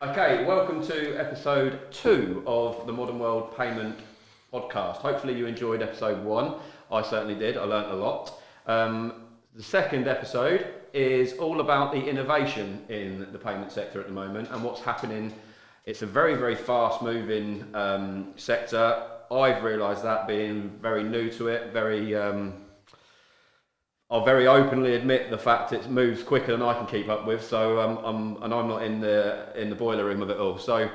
Okay, welcome to episode 2 of the Modern World Payment podcast. Hopefully you enjoyed episode 1. I certainly did. I learnt a lot. The second episode is all about the innovation in the payment sector at the moment and what's happening. It's a very, very fast moving sector. I've realised that being very new to it, I'll very openly admit the fact it moves quicker than I can keep up with. So I'm not in the boiler room of it all. So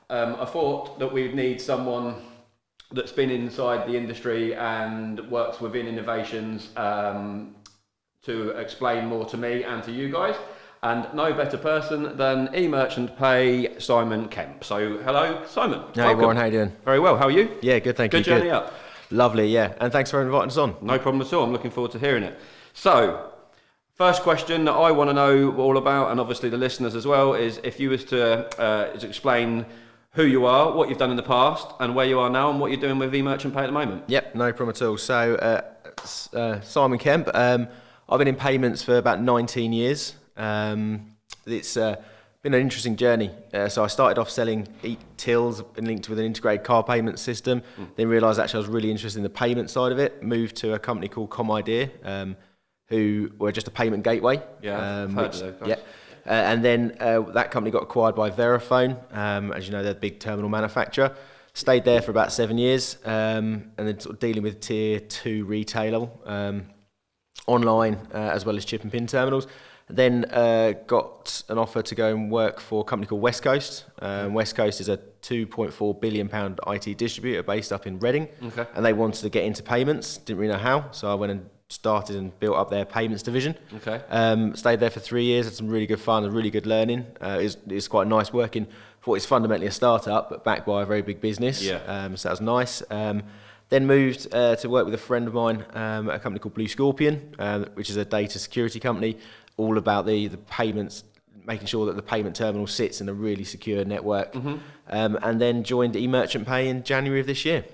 I thought that we'd need someone that's been inside the industry and works within innovations to explain more to me and to you guys. And no better person than eMerchant Pay Simon Kemp. So hello, Simon. Hey, welcome. Warren, how you doing? Very well. How are you? Yeah, good, thank you. Good journey up. Lovely, yeah. And thanks for inviting us on. No problem at all. I'm looking forward to hearing it. So, first question that I want to know all about, and obviously the listeners as well, is if you was to explain who you are, what you've done in the past, and where you are now, and what you're doing with eMerchant Pay at the moment. Yep, no problem at all. So, Simon Kemp, I've been in payments for about 19 years. It's been an interesting journey. So I started off selling tills and linked with an integrated card payment system, then realised actually I was really interested in the payment side of it, moved to a company called ComIdea, who were just a payment gateway. Yeah, I've heard of those guys. Yeah. And then that company got acquired by Verifone. As you know, they're a big terminal manufacturer. Stayed there for about 7 years, and then sort of dealing with tier 2 retailer, online, as well as chip and pin terminals. Then got an offer to go and work for a company called West Coast. West Coast is a £2.4 billion IT distributor based up in Reading. Okay. And they wanted to get into payments, didn't really know how, so I went and started and built up their payments division. Okay. Stayed there for 3 years, had some really good fun and really good learning. It's quite nice working for what is fundamentally a startup, but backed by a very big business. Yeah. So that was nice. Then moved to work with a friend of mine at a company called Blue Scorpion, which is a data security company, all about the payments, making sure that the payment terminal sits in a really secure network. Mm-hmm. And then joined eMerchant Pay in January of this year.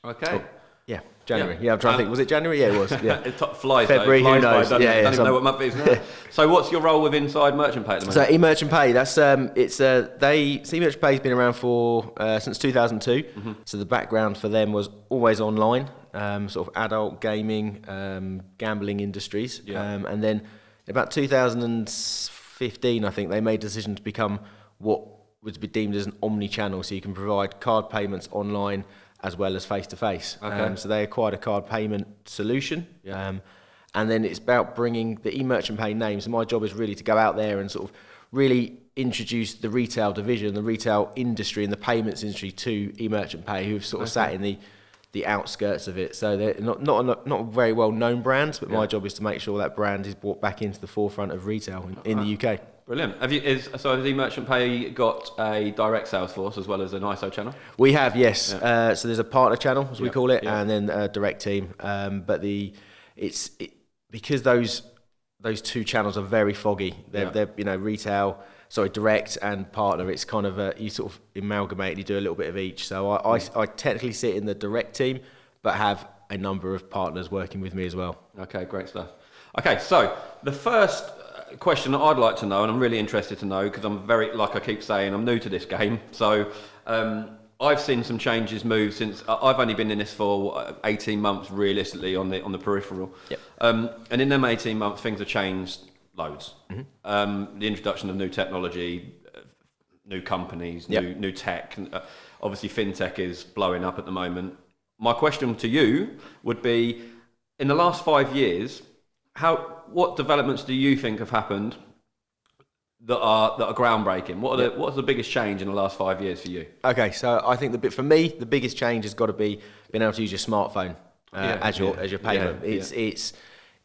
Okay. Yeah, January. Yeah, I'm trying to think. Was it January? Yeah, it was. Yeah. It flies. February. Who knows? Don't even know what month it is now. So, what's your role with inside Merchant Pay at the moment? So, eMerchant Pay. That's eMerchant Pay's been around for since 2002. Mm-hmm. So, the background for them was always online, sort of adult gaming, gambling industries, and then about 2015, I think they made a decision to become what would be deemed as an omni-channel. So, you can provide card payments online as well as face-to-face. Okay. So they acquired a card payment solution. Yeah. And then it's about bringing the eMerchant Pay name. So my job is really to go out there and sort of really introduce the retail division, the retail industry and the payments industry to eMerchant Pay, who've sort of sat in the outskirts of it. So they're not very well-known brands, but my job is to make sure that brand is brought back into the forefront of retail in the UK. Brilliant. Has eMerchant Pay got a direct sales force as well as an ISO channel? We have, yes. Yeah. So there's a partner channel, as we call it, and then a direct team. But because those two channels are very foggy. They're direct and partner. It's kind of you sort of amalgamate. You do a little bit of each. So I technically sit in the direct team, but have a number of partners working with me as well. Okay, great stuff. Okay, so the first question that I'd like to know, and I'm really interested to know, because I'm very, like I keep saying, I'm new to this game. So I've seen some changes move since I've only been in this for 18 months, realistically, on the peripheral. Yep. And in them 18 months, things have changed loads. Mm-hmm. The introduction of new technology, new companies, new tech. Obviously, fintech is blowing up at the moment. My question to you would be, in the last 5 years, what developments do you think have happened that are groundbreaking? What's the biggest change in the last 5 years for you? Okay, so I think for me, the biggest change has got to be being able to use your smartphone as your payment. It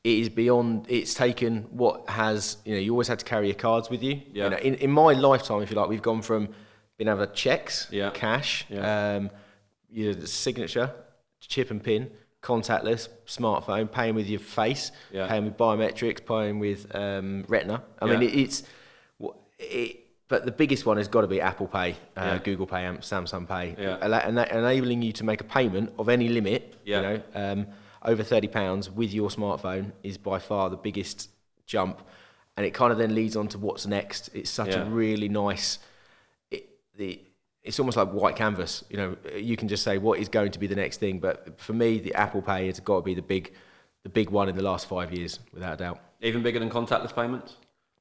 is beyond. It's taken what has you always had to carry your cards with you. Yeah. In my lifetime, if you like, we've gone from being able to checks, cash, the signature, chip and pin, contactless, smartphone, paying with your face, paying with biometrics, paying with retina. I mean, but the biggest one has got to be Apple Pay, Google Pay, Samsung Pay, enabling you to make a payment of any limit, over £30 with your smartphone is by far the biggest jump. And it kind of then leads on to what's next. It's such a really nice, it's almost like white canvas. You know, you can just say what is going to be the next thing. But for me, the Apple Pay has got to be the big one in the last 5 years, without a doubt. Even bigger than contactless payments?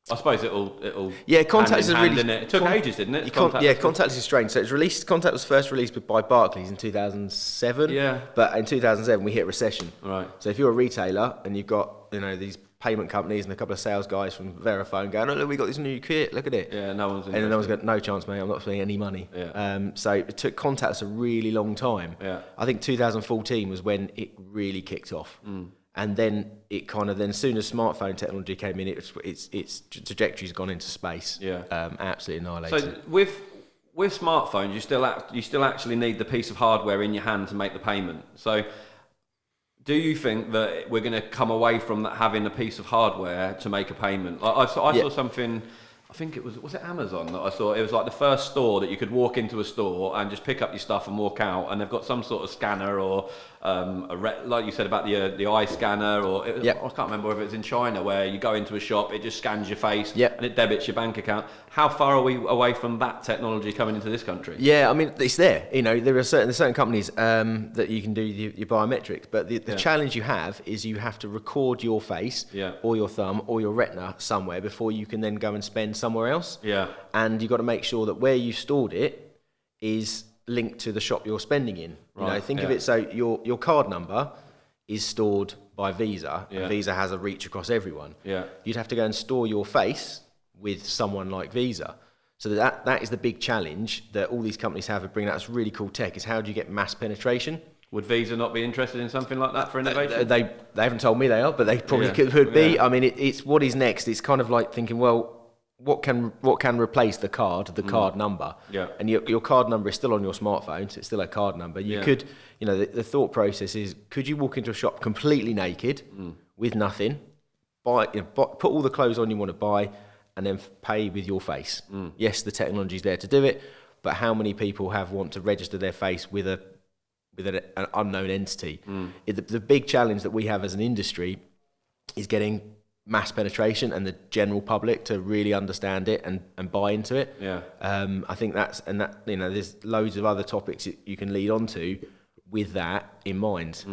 I suppose it'll yeah, contactless is really it took ages, didn't it? Contactless is strange. So Contact was first released by Barclays in 2007. Yeah. But in 2007 we hit recession. Right. So if you're a retailer and you've got these payment companies and a couple of sales guys from Verifone going, oh look, we got this new kit, look at it. Yeah, no one's interested. And then no one's got no chance, mate. I'm not spending any money. Yeah. So it took contactless a really long time. Yeah. I think 2014 was when it really kicked off. And then it kind of, as soon as smartphone technology came in, its trajectory's gone into space. Yeah. Absolutely annihilated. So with smartphones, you still actually need the piece of hardware in your hand to make the payment. So do you think that we're going to come away from that having a piece of hardware to make a payment? Like I saw something. I think it was it Amazon that I saw? It was like the first store that you could walk into a store and just pick up your stuff and walk out, and they've got some sort of scanner or like you said about the eye scanner, or I can't remember if it was in China where you go into a shop, it just scans your face and it debits your bank account. How far are we away from that technology coming into this country? Yeah, I mean it's there. There are certain companies that you can do your biometrics, but the challenge you have is you have to record your face or your thumb or your retina somewhere before you can then go and spend somewhere else. Yeah. And you've got to make sure that where you stored it is linked to the shop you're spending in. Think of it, so your card number is stored by Visa, and Visa has a reach across everyone. Yeah. You'd have to go and store your face with someone like Visa. So that is the big challenge that all these companies have of bringing out this really cool tech, is how do you get mass penetration? Would Visa not be interested in something like that for innovation? They haven't told me they are, but they probably could be. Yeah. I mean, it's what is next. It's kind of like thinking, well, what can replace the card number? Yeah. And your card number is still on your smartphone, so it's still a card number. You could, the thought process is, could you walk into a shop completely naked with nothing, put all the clothes on you want to buy, and then pay with your face? Yes, the technology's there to do it, but how many people want to register their face with an unknown entity? The big challenge that we have as an industry is getting mass penetration and the general public to really understand it and buy into it. Yeah. I think there's loads of other topics you can lead on to with that in mind.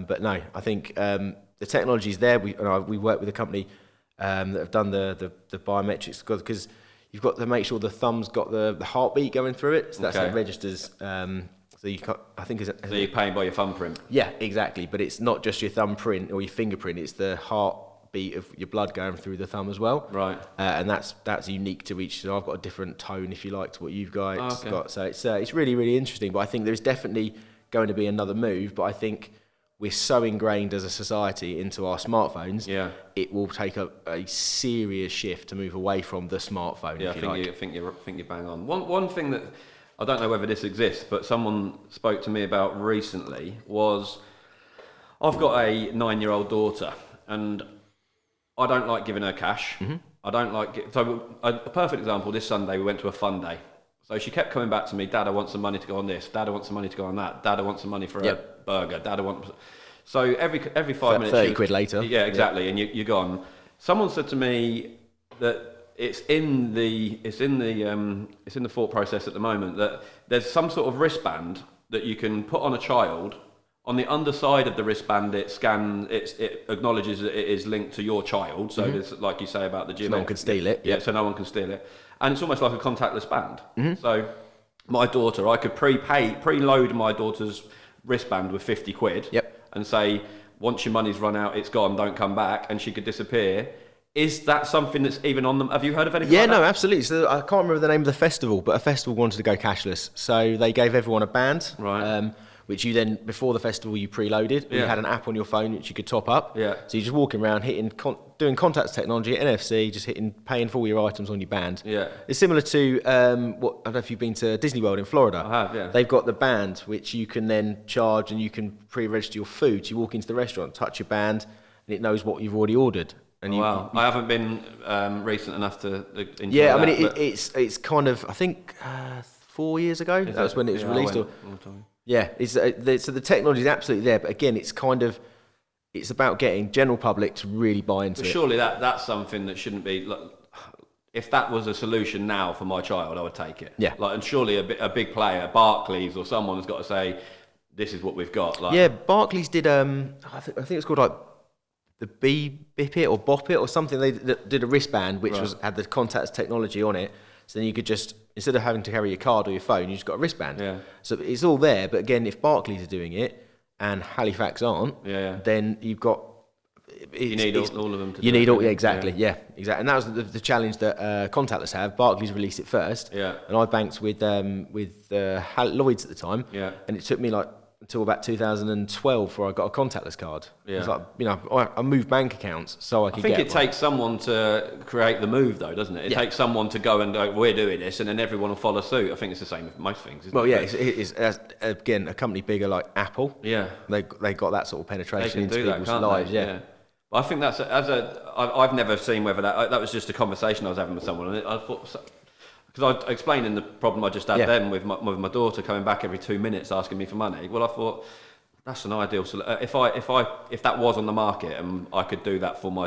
But no, I think the technology is there. We work with a company that have done the biometrics, because you've got to make sure the thumb's got the heartbeat going through it, so that's how it registers. So so you're paying by your thumbprint. Yeah, exactly. But it's not just your thumbprint or your fingerprint; it's the heartbeat of your blood going through the thumb as well. Right. And that's unique to each. So I've got a different tone, if you like, to what you've guys got. So it's really, really interesting. But I think there's definitely going to be another move. But I think we're so ingrained as a society into our smartphones. Yeah. It will take a serious shift to move away from the smartphone. Yeah, I think you're bang on. One thing that I don't know whether this exists, but someone spoke to me about recently was, I've got a 9-year-old daughter, and I don't like giving her cash. I don't like so a perfect example. This Sunday we went to a fun day. So she kept coming back to me, Dad, I want some money to go on this. Dad, I want some money to go on that. Dad, I want some money for a burger. Dad, I want. So every 5 minutes, 30 quid later. Yeah, exactly. And you're gone. Someone said to me that it's in the thought process at the moment that there's some sort of wristband that you can put on a child. On the underside of the wristband, it acknowledges that it is linked to your child. So it's like you say about the gym. So no one can steal it. Yeah, so no one can steal it. And it's almost like a contactless band. So my daughter, I could preload my daughter's wristband with 50 quid and say, once your money's run out, it's gone, don't come back, and she could disappear. Is that something that's even on them? Have you heard of anything like that? Yeah, no, absolutely. So I can't remember the name of the festival, but a festival wanted to go cashless. So they gave everyone a band. Right. Which you then, before the festival, you preloaded. You had an app on your phone which you could top up. Yeah. So you're just walking around, doing contacts technology, NFC, just paying for all your items on your band. Yeah. It's similar to I don't know if you've been to Disney World in Florida. I have, yeah. They've got the band which you can then charge, and you can pre-register your food. So you walk into the restaurant, touch your band, and it knows what you've already ordered. And wow. I haven't been recent enough to enjoy Yeah, that, I mean, it's kind of, I think 4 years ago, that was when it was released. Yeah, so the technology is absolutely there, but again, it's it's about getting general public to really buy into it. Surely that's something that shouldn't be. if that was a solution now for my child, I would take it. Yeah. Like, and surely a big player, Barclays or someone, has got to say, this is what we've got. Like, Yeah, Barclays did. I think it's called like the Bip It or Bop It or something. They did a wristband which had the contactless technology on it. So then you could just, instead of having to carry your card or your phone, you just got a wristband. Yeah. So it's all there. But again, if Barclays are doing it and Halifax aren't, then you've got. You need all of them to you do need it. all, exactly. And that was the challenge that contactless have. Barclays released it first, and I banked with Lloyd's at the time, and it took me like until about 2012 before I got a contactless card. It was like, I moved bank accounts so I could get. I think it takes someone to create the move, though, doesn't it? It takes someone to go and go, we're doing this, and then everyone will follow suit. I think it's the same with most things, isn't it? It is. Again, a company bigger like Apple, they got that sort of penetration into people's lives. I think that's I've never seen whether that was just a conversation I was having with someone, and I thought, because I explained in the problem I just had then with my daughter coming back every 2 minutes asking me for money. Well, I thought that's an ideal solution. If that was on the market and I could do that for my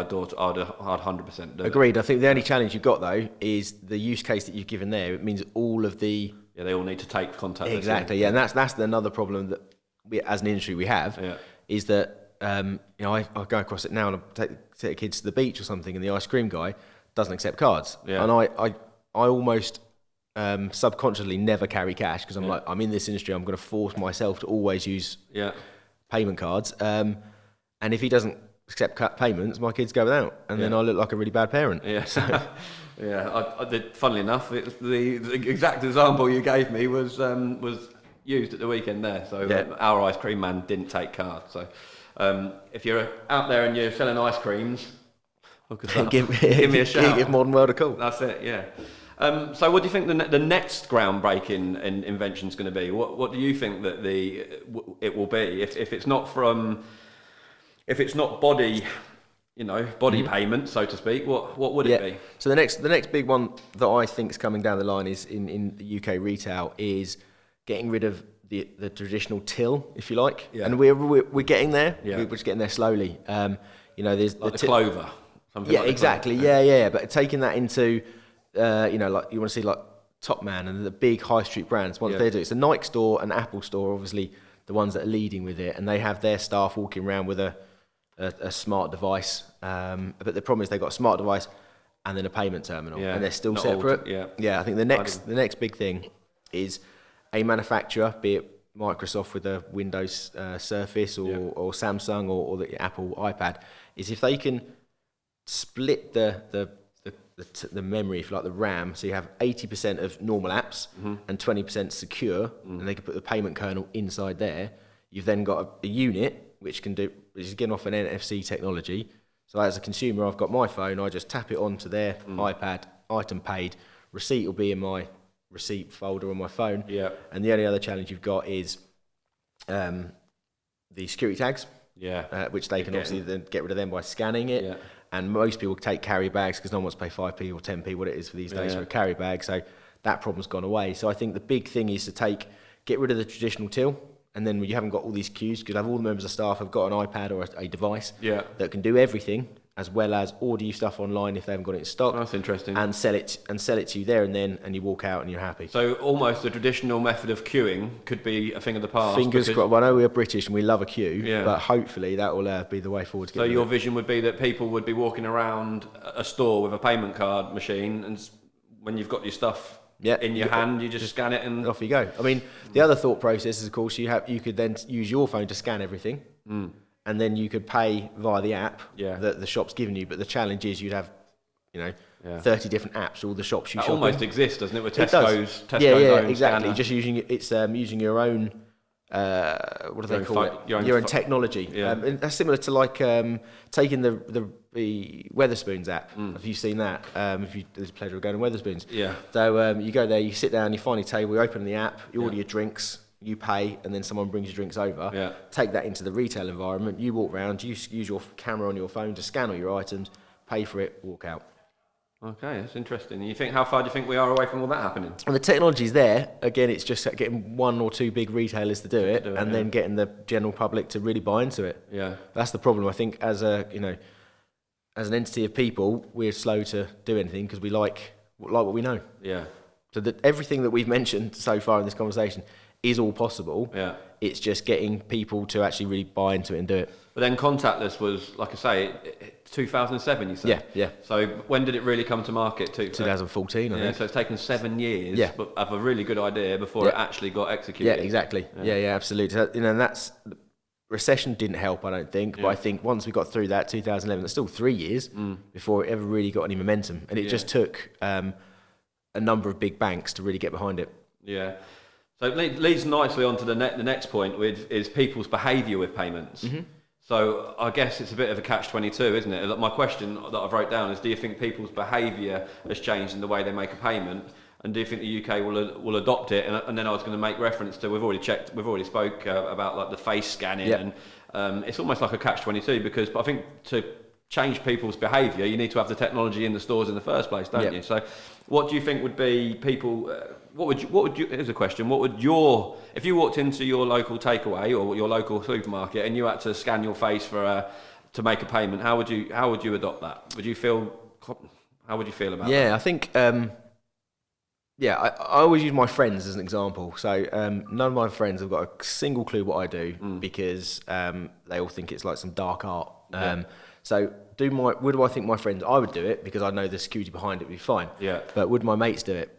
daughter, I'd 100% do it. Agreed. I think the only challenge you've got though is the use case that you've given there. It means all of the they all need to take contact. Exactly. And that's another problem that we, as an industry, we have is that. I go across it now and I take the kids to the beach or something, and the ice cream guy doesn't accept cards, and I almost subconsciously never carry cash because I'm like, I'm in this industry, I'm going to force myself to always use payment cards, and if he doesn't accept payments, my kids go without, and then I look like a really bad parent. I did. Funnily enough, the exact example you gave me was used at the weekend there. So our ice cream man didn't take cards. So if you're out there and you're selling ice creams, give me a shout. Give Modern World a call. That's it. Yeah. So what do you think the next groundbreaking invention is going to be? What do you think that it will be if it's not body payment, so to speak? What would it be? So the next big one that I think is coming down the line is in the UK retail is getting rid of the traditional till, if you like, and we're getting there. We're just getting there slowly. There's like the clover. Exactly. Yeah. But taking that into, like you want to see like Top Man and the big high street brands. What they do? It's a Nike store and Apple store, obviously the ones that are leading with it, and they have their staff walking around with a smart device. But the problem is they've got a smart device and then a payment terminal, and they're still separate. I think the next big thing is a manufacturer, be it Microsoft with a Windows Surface or Samsung or the Apple iPad, is if they can split the memory, if you like, the RAM, so you have 80% of normal apps and 20% secure, and they can put the payment kernel inside there. You've then got a unit which is getting off an NFC technology. So as a consumer, I've got my phone, I just tap it onto their iPad, item paid, receipt will be in my receipt folder on my phone. And the only other challenge you've got is the security tags, which they can obviously then get rid of them by scanning it. And most people take carry bags because no one wants to pay 5p or 10p, what it is for these days for a carry bag. So that problem's gone away. So I think the big thing is to get rid of the traditional till, and then you haven't got all these queues, because all the members of staff have got an iPad or a device that can do everything, as well as order you stuff online if they haven't got it in stock. That's interesting. And sell it to you there and then, and you walk out and you're happy. So almost the traditional method of queuing could be a thing of the past. Fingers crossed. Well, I know we're British and we love a queue, but hopefully that will be the way forward. So your vision would be that people would be walking around a store with a payment card machine, and when you've got your stuff in your hand, you just scan it and off you go. I mean, the other thought process is, of course, you could then use your phone to scan everything. And then you could pay via the app that the shop's given you. But the challenge is you'd have, 30 different apps, all the shops you shop in. That almost exists, doesn't it, with Tesco's? Exactly. Just using your own, what do they call it? Your own technology. And that's similar to like taking the Weatherspoons app. Have you seen that? If there's a pleasure of going to Weatherspoons. So you go there, you sit down, you find your table, you open the app, you order your drinks, you pay, and then someone brings your drinks over. Take that into the retail environment. You walk around, you use your camera on your phone to scan all your items, pay for it, walk out. Okay, that's interesting. How far do you think we are away from all that happening? And the technology's there. Again, it's just getting one or two big retailers to do it, and then getting the general public to really buy into it. That's the problem. I think as as an entity of people, we're slow to do anything because we like what we know. Yeah. So that everything that we've mentioned so far in this conversation is all possible. Yeah. It's just getting people to actually really buy into it and do it. But then contactless was, like I say, 2007, you said? Yeah, yeah. So when did it really come to market? 2014, I think. So it's taken 7 years Yeah. but of a really good idea before it actually got executed. Yeah, exactly. Yeah, absolutely. So, and that's... Recession didn't help, I don't think, but I think once we got through that, 2011, that's still 3 years before it ever really got any momentum. And it just took a number of big banks to really get behind it. Yeah. So it leads nicely on to the next point, is people's behaviour with payments. Mm-hmm. So I guess it's a bit of a catch-22, isn't it? My question that I've wrote down is, do you think people's behaviour has changed in the way they make a payment? And do you think the UK will adopt it? And then I was going to make reference to, we've already spoke about like the face scanning, and it's almost like a catch-22 because I think to change people's behaviour, you need to have the technology in the stores in the first place, don't you? So, what do you think would be people? What would you? Here's a question: what would if you walked into your local takeaway or your local supermarket and you had to scan your face to make a payment? How would you adopt that? How would you feel about that? Yeah, I think. I always use my friends as an example. So none of my friends have got a single clue what I do because they all think it's like some dark art. So would I think my friends, I would do it because I know the security behind it would be fine. Yeah. But would my mates do it?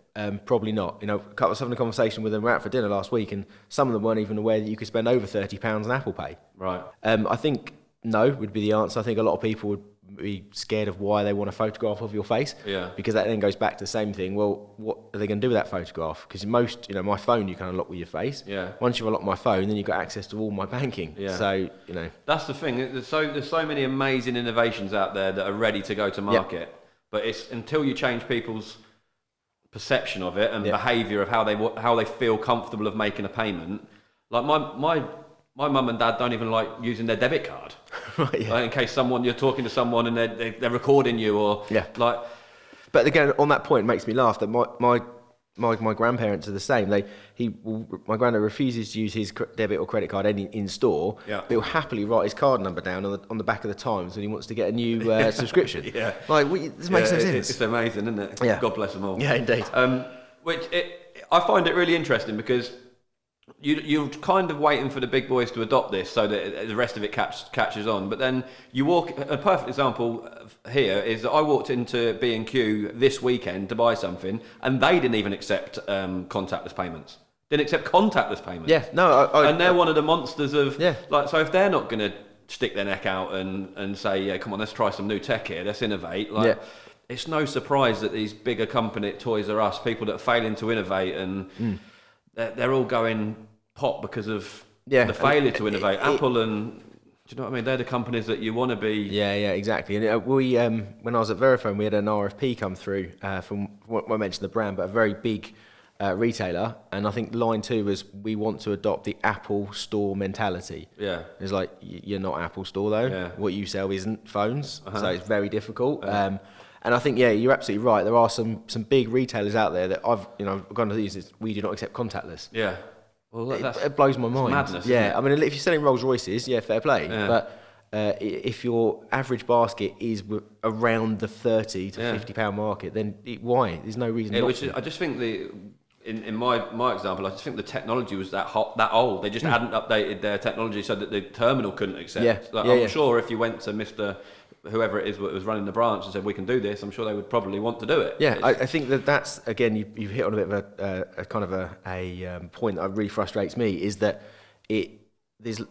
Probably not. I was having a conversation with them. We were out for dinner last week, and some of them weren't even aware that you could spend over £30 on Apple Pay. Right. I think no would be the answer. I think a lot of people would be scared of why they want a photograph of your face. Yeah. Because that then goes back to the same thing. Well, what are they going to do with that photograph? Because most, my phone you can unlock with your face. Yeah. Once you unlock my phone, then you've got access to all my banking. Yeah. So, That's the thing. There's so many amazing innovations out there that are ready to go to market. But it's until you change people's perception of it and behaviour of how they feel comfortable of making a payment. Like my mum and dad don't even like using their debit card. Right, yeah. Like in case you're talking to someone and they're recording you or like. But again, on that point, it makes me laugh that my grandparents are the same. My granddad refuses to use his debit or credit card in store. Yeah. But he'll happily write his card number down on the back of the Times when he wants to get a new subscription. Yeah. Like this makes no sense. It's amazing, isn't it? Yeah. God bless them all. Yeah, indeed. I find it really interesting because you're kind of waiting for the big boys to adopt this so that the rest of it catches on. But then you walk. A perfect example here is that I walked into B&Q this weekend to buy something, and they didn't even accept contactless payments. Didn't accept contactless payments. Yeah, no, and they're one of the monsters of So if they're not going to stick their neck out and say, yeah, come on, let's try some new tech here, let's innovate. It's no surprise that these bigger companies, Toys R Us, people that are failing to innovate and. They're all going pop because of the failure to innovate. Apple and, do you know what I mean? They're the companies that you want to be. Yeah, exactly. And we, when I was at Verifone, we had an RFP come through from, I mentioned the brand, but a very big retailer. And I think line 2 was, we want to adopt the Apple Store mentality. Yeah. It's like, you're not Apple Store though. Yeah. What you sell isn't phones. Uh-huh. So it's very difficult. And I think, you're absolutely right. There are some big retailers out there that I've gone to these. We do not accept contactless. Yeah, well, it blows my mind. Madness. Yeah, I mean, if you're selling Rolls Royces, fair play. Yeah. But if your average basket is around the £30 to £50 market, then why? There's no reason. I just think in my example, I just think the technology was that old. They just hadn't updated their technology so that the terminal couldn't accept. Yeah. I'm sure if you went to Mr. whoever it is that was running the branch and said we can do this, I'm sure they would probably want to do it. Yeah, I think that's again you've hit on a bit of a kind of a point that really frustrates me is that there's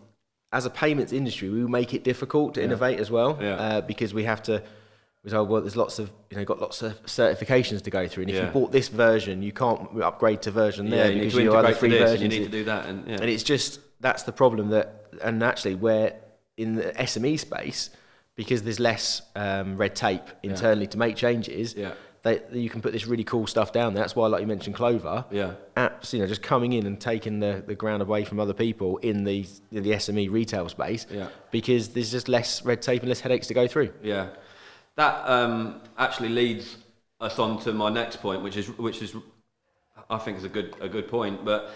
as a payments industry we make it difficult to innovate as well because we have to. There's lots of got lots of certifications to go through, and if you bought this version, you can't upgrade to version there because you have other free versions. You need to do that, and it's just that's the problem and actually where in the SME space. Because there's less red tape internally to make changes, you can put this really cool stuff down there. That's why, like you mentioned, Clover, apps, just coming in and taking the ground away from other people in the SME retail space, because there's just less red tape and less headaches to go through. Yeah, that actually leads us on to my next point, which is I think is a good point. But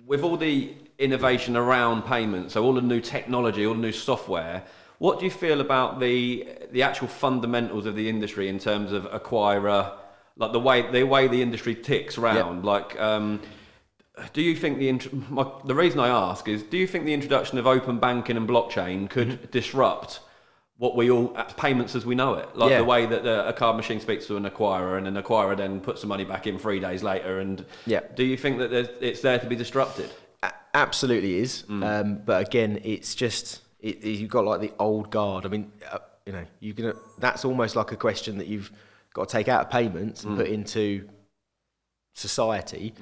with all the innovation around payments, so all the new technology, all the new software. What do you feel about the actual fundamentals of the industry in terms of acquirer, like the way the industry ticks round? Like, do you think the reason I ask is, do you think the introduction of open banking and blockchain could disrupt what we all payments as we know it, like the way that a card machine speaks to an acquirer, and an acquirer then puts the money back in 3 days later? And do you think that it's there to be disrupted? Absolutely is, but again, it's just you've got like the old guard. I mean, that's almost like a question that you've got to take out of payments and put into society,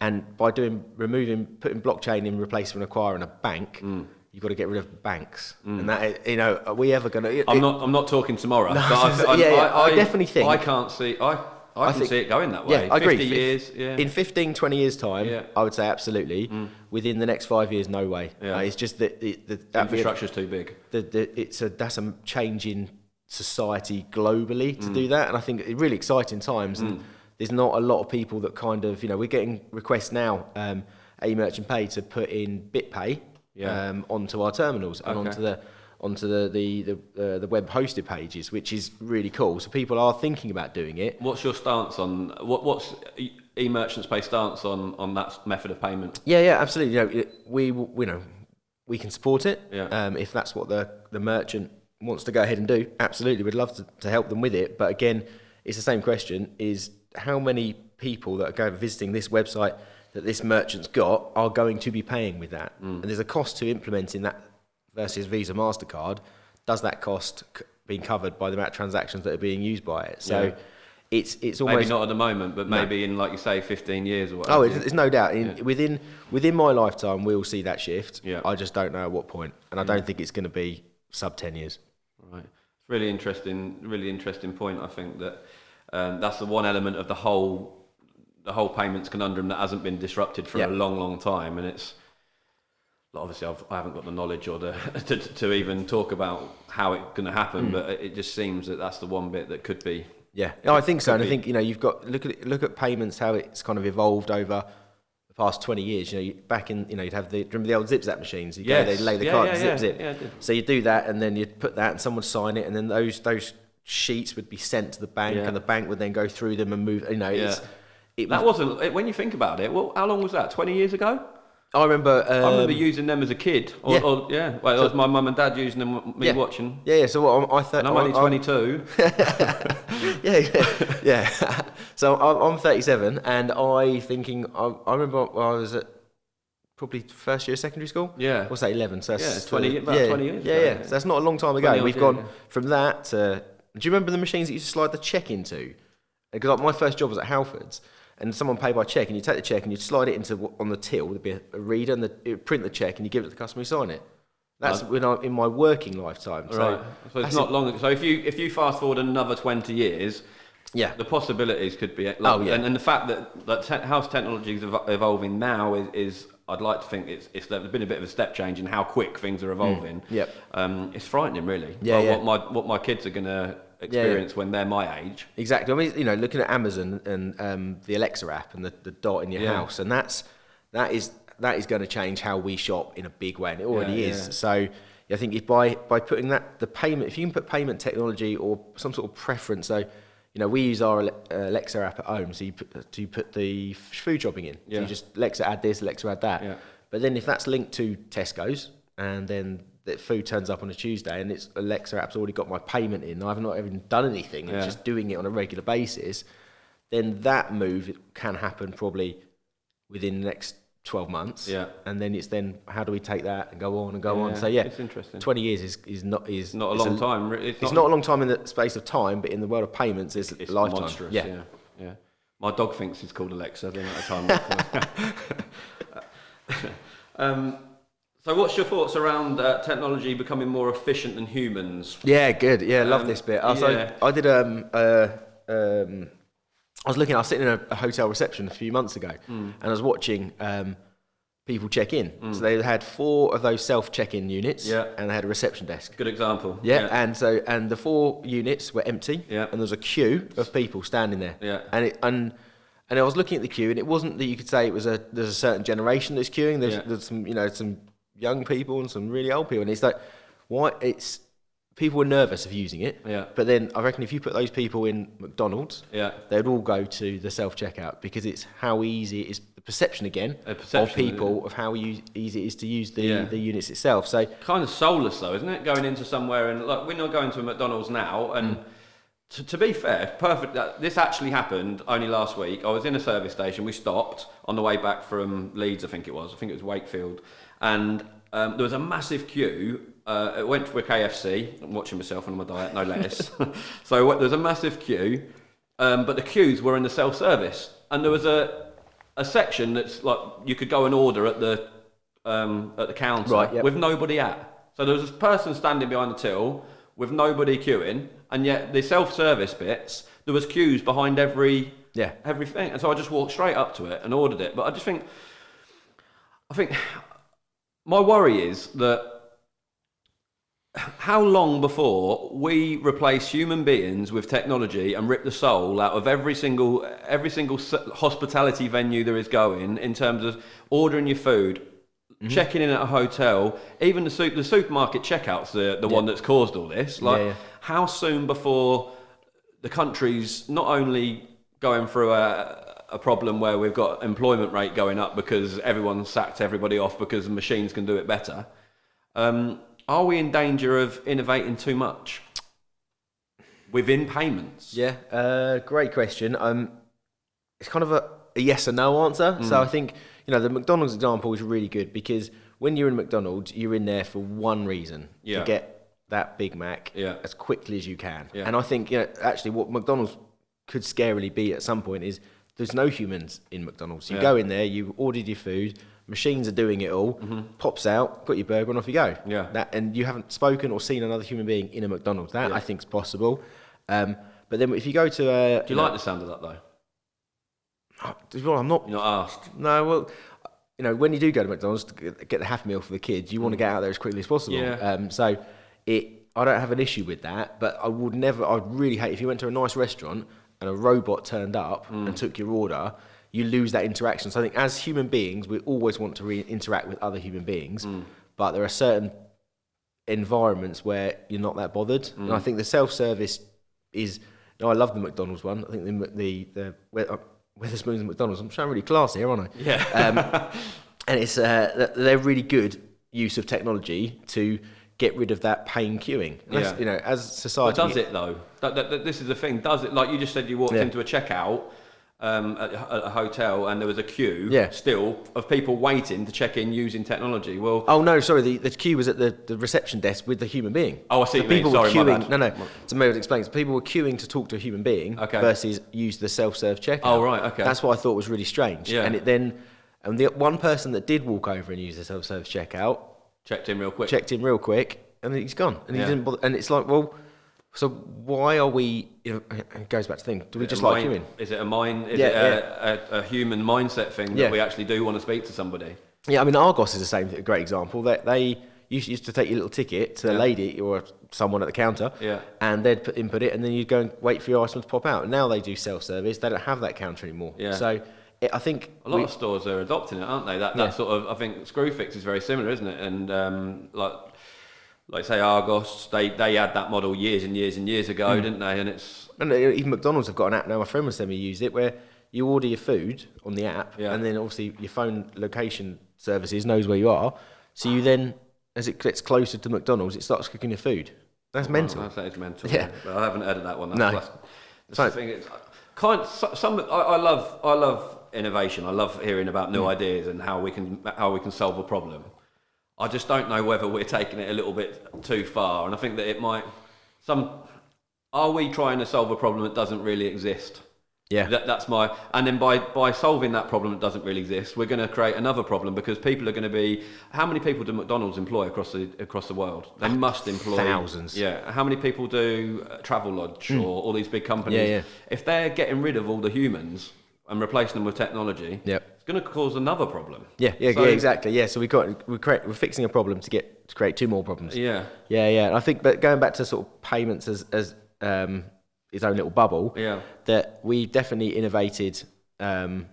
and by putting blockchain in replacement of an acquirer and a bank, you've got to get rid of banks. And that, are we ever going to? I'm not talking tomorrow. No, but I definitely think I can't see. I can see it going that way. Yeah, I agree. 50 years. In 15, 20 years' time, I would say absolutely. Within the next 5 years, no way. It's just that the infrastructure's too big. That's a change in society globally to do that, and I think it's really exciting times. And there's not a lot of people that kind of, we're getting requests now, Merchant Pay, to put in BitPay onto our terminals and onto the web hosted pages, which is really cool. So people are thinking about doing it. What's your stance on what's eMerchant's Pay stance on that method of payment? Yeah, absolutely. We can support it. If that's what the merchant wants to go ahead and do, absolutely, we'd love to help them with it. But again, it's the same question: is how many people that are visiting this website that this merchant's got are going to be paying with that? And there's a cost to implementing that versus Visa, MasterCard. Does that cost being covered by the amount of transactions that are being used by it? So it's almost... Maybe not at the moment, but maybe in, like you say, 15 years or whatever. Oh, there's no doubt. Within my lifetime, we'll see that shift. I just don't know at what point. And I don't think it's going to be sub 10 years. Right. It's really interesting point. I think that that's the one element of the whole payments conundrum that hasn't been disrupted for a long time. And it's... Obviously, I haven't got the knowledge or to even talk about how it's going to happen, but it just seems that that's the one bit that could be. Yeah, no, I think so, and I think you've got look at payments, how it's kind of evolved over the past 20 years. Back in you'd have remember the old zip-zap machines. They lay the card zip. Yeah, so you do that, and then you'd put that, and someone would sign it, and then those sheets would be sent to the bank, and the bank would then go through them and move. That wasn't, when you think about it. Well, how long was that? 20 years ago. I remember using them as a kid. It was my mum and dad using them, me watching. Yeah. So I thought, and I'm only 22. yeah. So I'm 37, and I remember when I was at probably first year of secondary school. Yeah. What's that? 11. So that's 20 years. Yeah. So that's not a long time ago. We've gone from that to. Do you remember the machines that you used to slide the check into? Because my first job was at Halfords. And someone paid by check, and you take the check and you slide it on the till. There'd be a reader, and it would print the check, and you give it to the customer who sign it. That's in my working lifetime. So it's not long. So if you fast forward another 20 years, the possibilities could be. And the fact that how technology is evolving now is I'd like to think there's been a bit of a step change in how quick things are evolving. It's frightening, really. What my kids are going to experience when they're my age. Exactly. I mean, looking at Amazon and the Alexa app and the dot in your house, and that is going to change how we shop in a big way, and it already is. So I think if by putting the payment, if you can put payment technology or some sort of preference, so we use our Alexa app at home, so you put the food shopping in. So you just Alexa add this, Alexa add that. But then if that's linked to Tesco's, and then that food turns up on a Tuesday, and it's Alexa app's already got my payment in, I've not even done anything, I'm just doing it on a regular basis, then that move can happen probably within the next 12 months. And then it's how do we take that and go on and go on. So it's interesting. 20 years is not a long time. It's not a long time in the space of time, but in the world of payments, it's a lifetime. Monstrous. Yeah. My dog thinks it's called Alexa. The amount of time. So what's your thoughts around technology becoming more efficient than humans? Yeah, good. Yeah, love this bit. I did I was sitting in a hotel reception a few months ago, and I was watching people check in. So they had 4 of those self check-in units, and they had a reception desk. Good example. And the 4 units were empty, and there was a queue of people standing there. And I was looking at the queue, and it wasn't that you could say there's a certain generation that's queuing. There's some some young people and some really old people, and it's like, why? people were nervous of using it. Yeah. But then I reckon if you put those people in McDonald's, Yeah. they'd all go to the self-checkout because it's how easy it is, the perception again of people of how easy it is to use the units itself. So kind of soulless though, isn't it? Going into somewhere and like we're not going to a McDonald's now, and to be fair, perfect. This actually happened only last week. I was in a service station. We stopped on the way back from Leeds. I think it was Wakefield, and there was a massive queue. It went to a KFC. I'm watching myself on my diet, no lettuce. So there's a massive queue, but the queues were in the self-service, and there was a section that's like you could go and order at the counter with nobody at. So there was a person standing behind the till with nobody queuing, and yet the self-service bits there was queues behind everything. And so I just walked straight up to it and ordered it. But I think my worry is that how long before we replace human beings with technology and rip the soul out of every single hospitality venue there is going in terms of ordering your food, checking in at a hotel, even the supermarket checkout's the one that's caused all this. How soon before the country's not only going through a problem where we've got employment rate going up because everyone sacked everybody off because the machines can do it better, are we in danger of innovating too much within payments? Great question. It's kind of a yes or no answer. So I think, the McDonald's example is really good because when you're in McDonald's, you're in there for one reason, to get that Big Mac as quickly as you can. And I think, actually what McDonald's could scarily be at some point is there's no humans in McDonald's. You go in there, you ordered your food, machines are doing it all, pops out, got your burger and off you go. And you haven't spoken or seen another human being in a McDonald's. That I think is possible. But then if you go to... Do you like the sound of that though? Well, I'm not... You're not asked? No, well, when you do go to McDonald's to get the Happy Meal for the kids, you want to get out there as quickly as possible. I don't have an issue with that, but I'd really hate if you went to a nice restaurant and a robot turned up and took your order, you lose that interaction. So I think as human beings, we always want to interact with other human beings, but there are certain environments where you're not that bothered. And I think the self-service is... I love the McDonald's one. I think the Wetherspoons and McDonald's, I'm showing really classy here, aren't I? Yeah. And it's they're really good use of technology to get rid of that pain queuing. As society... But does it though? This is the thing. Does it? Like you just said, you walked into a checkout at a hotel and there was a queue still of people waiting to check in using technology. Well, oh no, sorry, the queue was at the reception desk with the human being. Oh, I see. So people were queuing. No. So maybe I'll explain. So people were queuing to talk to a human being versus use the self-serve checkout. Oh right, okay. That's what I thought was really strange. Yeah. And the one person that did walk over and use the self-serve checkout checked in real quick, and then he's gone, and he didn't bother. And it's like, well. So why are we? It goes back to the thing. Do we just like queuing? Is it a mind? Is it a human mindset thing that we actually do want to speak to somebody? Yeah, I mean Argos is a great example. That they used to take your little ticket to the lady or someone at the counter, and they'd input it, and then you'd go and wait for your item to pop out. And now they do self-service. They don't have that counter anymore. Yeah. So I think a lot of stores are adopting it, aren't they? That sort of. I think Screwfix is very similar, isn't it? And like say Argos, they had that model years and years and years ago, didn't they? And even McDonald's have got an app now. My friend was telling me use it where you order your food on the app, and then obviously your phone location services knows where you are. So you then, as it gets closer to McDonald's, it starts cooking your food. That's mental. That is mental. Yeah, but I haven't heard of that one. That's the thing. I love innovation. I love hearing about new ideas and how we can solve a problem. I just don't know whether we're taking it a little bit too far, and I think that it might. Are we trying to solve a problem that doesn't really exist? Yeah. That's my. And then by solving that problem that doesn't really exist, we're going to create another problem because people are going to be. How many people do McDonald's employ across the world? They must employ thousands. Yeah. How many people do Travelodge or all these big companies? Yeah. If they're getting rid of all the humans and replacing them with technology, it's going to cause another problem. Yeah, exactly. Yeah, so we're fixing a problem to create two more problems. Yeah. And I think, but going back to sort of payments as its own little bubble, that we definitely innovated and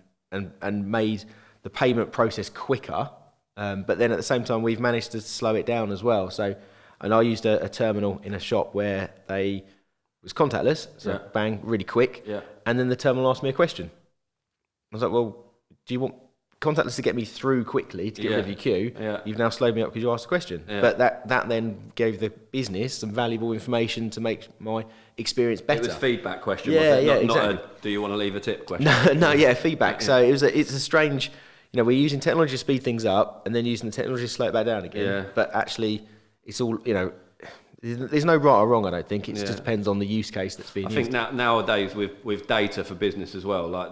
made the payment process quicker, but then at the same time we've managed to slow it down as well. So And I used a terminal in a shop where it was contactless, so bang, really quick. Yeah. And then the terminal asked me a question. I was like, well, do you want contactless to get me through quickly to get rid of your queue? Yeah. You've now slowed me up because you asked a question. Yeah. But that then gave the business some valuable information to make my experience better. It was a feedback question, Yeah, was it? yeah, Not exactly. a, do you want to leave a tip question? No, feedback. So it's a strange, we're using technology to speed things up and then using the technology to slow it back down again. Yeah. But actually, it's all, there's no right or wrong, I don't think. It just depends on the use case that's being used. I think nowadays with data for business as well, like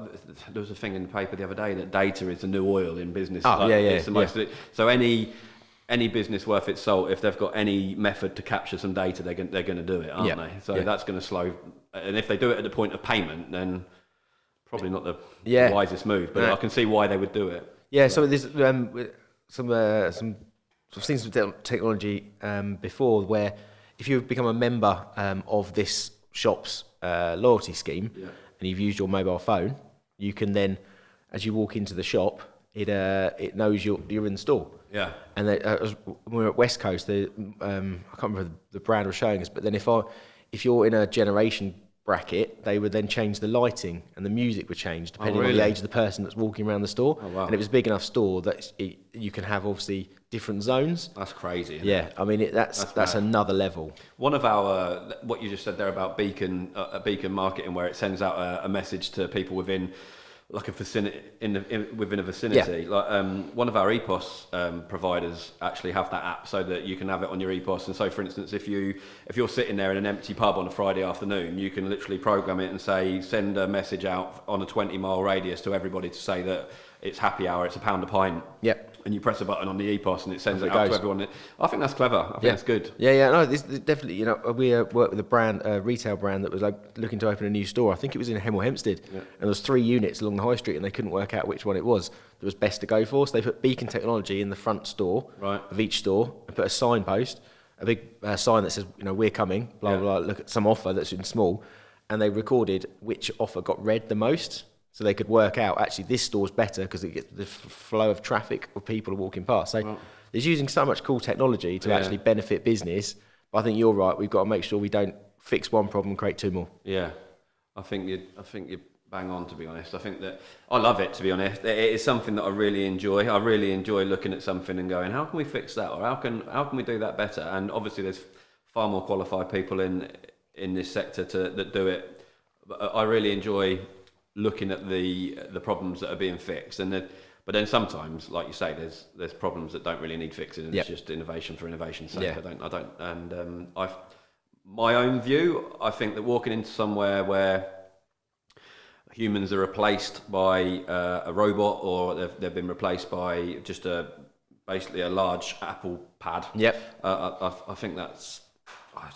there was a thing in the paper the other day that data is the new oil in business. Oh, like, yeah. It's the most, so any business worth its salt, if they've got any method to capture some data, they're going to do it, aren't they? So that's going to slow. And if they do it at the point of payment, then probably not the wisest move. But I can see why they would do it. Yeah. So there's some I've seen some technology before where if you've become a member of this shop's loyalty scheme and you've used your mobile phone, you can then, as you walk into the shop, it knows you're in the store. Yeah. And when we were at West Coast, I can't remember the brand was showing us, but then if you're in a generation bracket, they would then change the lighting and the music would change depending on the age of the person that's walking around the store. Oh, wow. And it was a big enough store that you can have obviously different zones. That's crazy. Isn't Yeah, it? I mean that's another level. One of our, what you just said there about beacon marketing, where it sends out a message to people within like a vicinity within a vicinity. Yeah. Like one of our EPOS providers actually have that app so that you can have it on your EPOS. And so, for instance, if you're sitting there in an empty pub on a Friday afternoon, you can literally program it and say send a message out on a 20-mile radius to everybody to say that it's happy hour, it's £1 a pint. Yep. And you press a button on the EPOS and it sends Off it it out to goes. everyone. I think that's clever. I think that's good. Yeah. No, this definitely. We worked with a retail brand that was like looking to open a new store. I think it was in Hemel Hempstead, and there was 3 units along the high street, and they couldn't work out which one it was that was best to go for. So they put beacon technology in the front store of each store, and put a signpost, a big sign that says, we're coming. Blah blah blah. Look at some offer that's in small, and they recorded which offer got read the most. So they could work out, actually, this store's better because it gets the flow of traffic of people walking past. So there's using so much cool technology to actually benefit business. But I think you're right. We've got to make sure we don't fix one problem and create 2 more. Yeah, I think you bang on, to be honest. I think that I love it, to be honest. It is something that I really enjoy. I really enjoy looking at something and going, how can we fix that, or how can we do that better? And obviously, there's far more qualified people in this sector that do it. But I really enjoy looking at the problems that are being fixed, but then sometimes, like you say, there's problems that don't really need fixing, and it's just innovation for innovation's sake. My own view, I think that walking into somewhere where humans are replaced by a robot, or they've been replaced by just basically a large Apple pad. I think that's.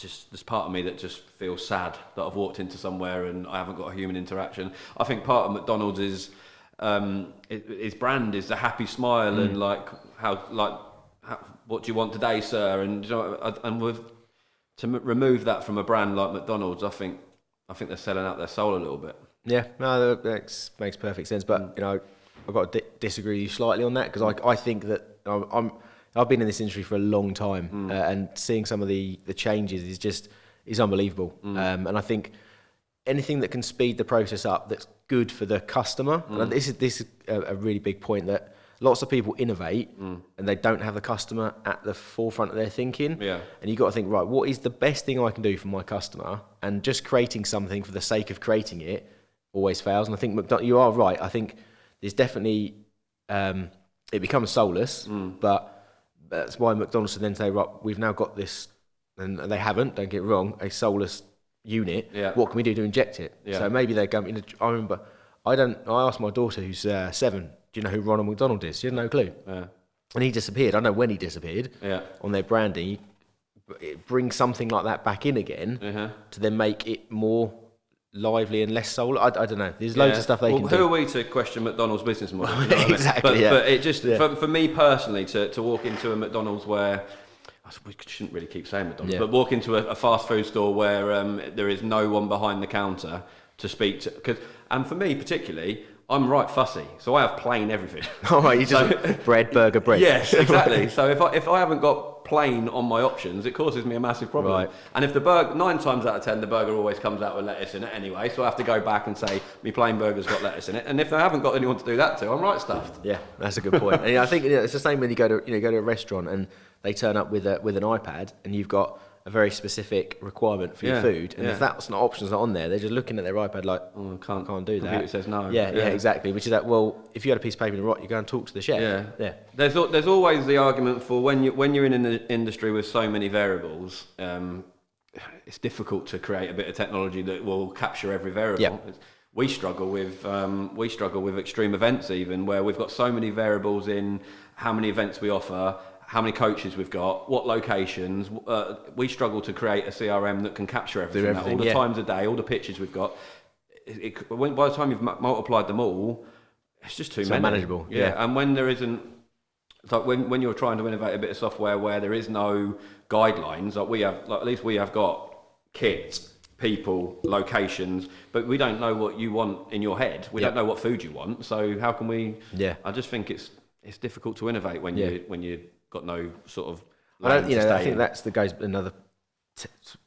There's part of me that just feels sad that I've walked into somewhere and I haven't got a human interaction. I think part of McDonald's is his brand is the happy smile and what do you want today, sir? And to remove that from a brand like McDonald's, I think they're selling out their soul a little bit. Yeah, no, that makes perfect sense. But I've got to disagree with you slightly on that, because I think that I've been in this industry for a long time, and seeing some of the changes is unbelievable. And I think anything that can speed the process up that's good for the customer. And this is a really big point, that lots of people innovate and they don't have the customer at the forefront of their thinking. Yeah. And you've got to think, right, what is the best thing I can do for my customer? And just creating something for the sake of creating it always fails. And I think you are right. I think there's definitely it becomes soulless, but that's why McDonald's should then say, right, we've now got this, and they haven't, don't get it wrong, a soulless unit. Yeah. What can we do to inject it? Yeah. So maybe they go, I remember, I asked my daughter who's 7, do you know who Ronald McDonald is? She had no clue. Yeah. And he disappeared. I don't know when he disappeared. Yeah. On their branding. It brings something like that back in again to then make it more lively and less soul. I don't know. There's loads of stuff they can do. Who are we to question McDonald's business model? You know Exactly. But it just for me personally to walk into a McDonald's where we shouldn't really keep saying McDonald's, but walk into a fast food store where there is no one behind the counter to speak to. And for me particularly, I'm right fussy, so I have plain everything. All right, you just bread, burger, bread. Yes, exactly. So if I haven't got plain on my options, it causes me a massive problem. Right. And if the burger, 9 times out of 10, the burger always comes out with lettuce in it anyway, so I have to go back and say, my plain burger's got lettuce in it. And if they haven't got anyone to do that to, I'm right stuffed. Yeah, that's a good point. And I think it's the same when you go to a restaurant and they turn up with an iPad and you've got a very specific requirement for your food, and if that's not options not on there, they're just looking at their iPad like, can't do that. It says no. Yeah, exactly. Which is that. Well, if you had a piece of paper in the right, you go and talk to the chef. Yeah. There's always the argument for when you're in an industry with so many variables, it's difficult to create a bit of technology that will capture every variable. Yep. We struggle with extreme events, even where we've got so many variables in how many events we offer, how many coaches we've got, what locations. We struggle to create a CRM that can capture everything, all the times a day, all the pitches we've got. By the time you've multiplied them all, it's just too many. Manageable. Yeah, and when there isn't, it's like when you're trying to innovate a bit of software where there is no guidelines, at least we have got kits, people, locations, but we don't know what you want in your head. We don't know what food you want. So how can we? Yeah, I just think it's difficult to innovate when you got no sort of. I think that's goes another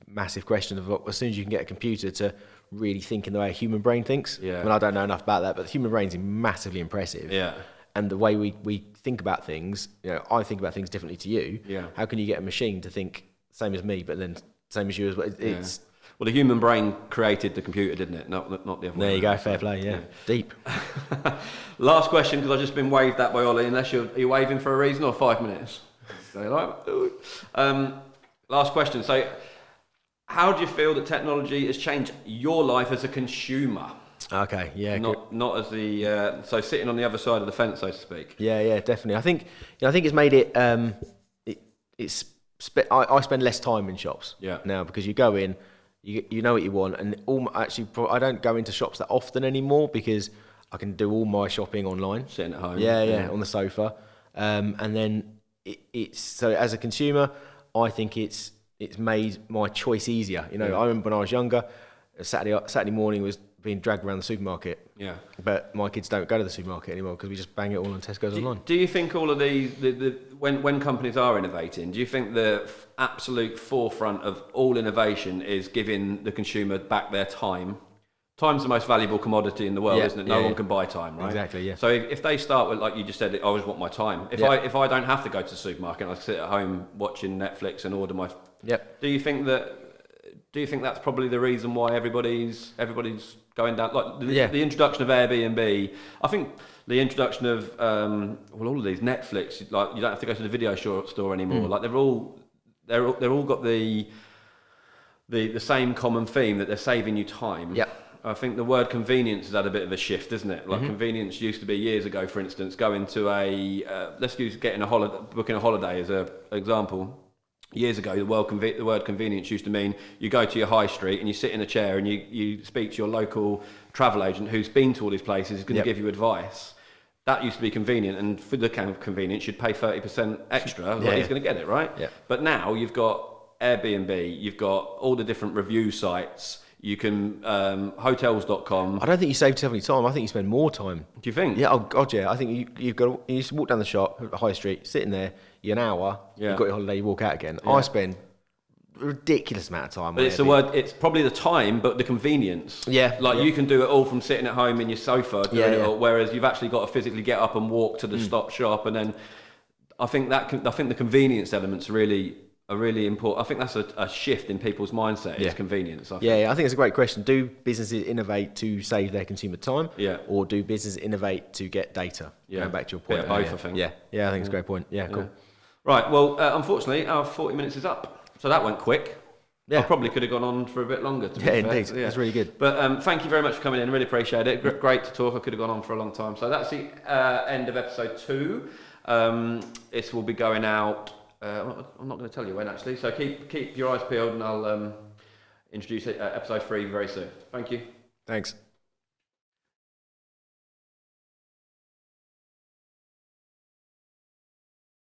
massive question of as soon as you can get a computer to really think in the way a human brain thinks. Yeah. I mean, I don't know enough about that, but the human brain's massively impressive. Yeah. And the way we think about things, I think about things differently to you. Yeah. How can you get a machine to think same as me, but then same as you as well? It's well, the human brain created the computer, didn't it? Not the other way. There you go, fair play, yeah. Deep. Last question, because I've just been waved at by Ollie, unless are you waving for a reason or 5 minutes? Last question. So, how do you feel that technology has changed your life as a consumer? Okay, yeah. Not as the, so sitting on the other side of the fence, so to speak. Yeah, definitely. I think it's made it, I spend less time in shops now because you go in, you know what you want, and I don't go into shops that often anymore because I can do all my shopping online. Sitting at home. Yeah, on the sofa. And then it's so as a consumer, I think it's made my choice easier. I remember when I was younger, Saturday morning was being dragged around the supermarket. Yeah. But my kids don't go to the supermarket anymore because we just bang it all on Tesco's online. Do you think all of these, when companies are innovating, do you think the absolute forefront of all innovation is giving the consumer back their time? Time's the most valuable commodity in the world, isn't it? No one can buy time, right? Exactly, yeah. So if they start with, like you just said, I always want my time. If I don't have to go to the supermarket, I sit at home watching Netflix and order my... Yep. Do you think that's probably the reason why everybody's going down? Like the introduction of Airbnb, I think the introduction of all of these Netflix, like you don't have to go to the video store anymore. Like they're all got the same common theme that they're saving you time. Yep. I think the word convenience has had a bit of a shift, isn't it? Like convenience used to be years ago, for instance, going to booking a holiday as an example. Years ago, the word convenience used to mean you go to your high street and you sit in a chair and you speak to your local travel agent who's been to all these places, is going to give you advice. That used to be convenient, and for the kind of convenience, you'd pay 30% extra. He's going to get it, right? Yeah. But now you've got Airbnb, you've got all the different review sites. You can, hotels.com. I don't think you save yourself any time. I think you spend more time. Do you think? Yeah, oh God, yeah. I think you just walk down the shop, at the high street, sitting there, you're an hour, you've got your holiday, you walk out again. Yeah. I spend a ridiculous amount of time. But it's probably the time, but the convenience. Yeah. You can do it all from sitting at home in your sofa doing it all, whereas you've actually got to physically get up and walk to the stop shop, and then I think the convenience elements are really important. I think that's a shift in people's mindset. Is convenience. I think it's a great question. Do businesses innovate to save their consumer time? Yeah. Or do businesses innovate to get data? Yeah. Going back to your point. Bit of both, I think. Yeah. I think it's a great point. Yeah. Cool. Right. Well, unfortunately, our 40 minutes is up, so that went quick. Yeah. I probably could have gone on for a bit longer. Indeed. Yeah. That's really good. But thank you very much for coming in. Really appreciate it. Great to talk. I could have gone on for a long time. So that's the end of episode 2. This will be going out. I'm not going to tell you when, actually. So keep your eyes peeled, and I'll introduce episode 3 very soon. Thank you. Thanks.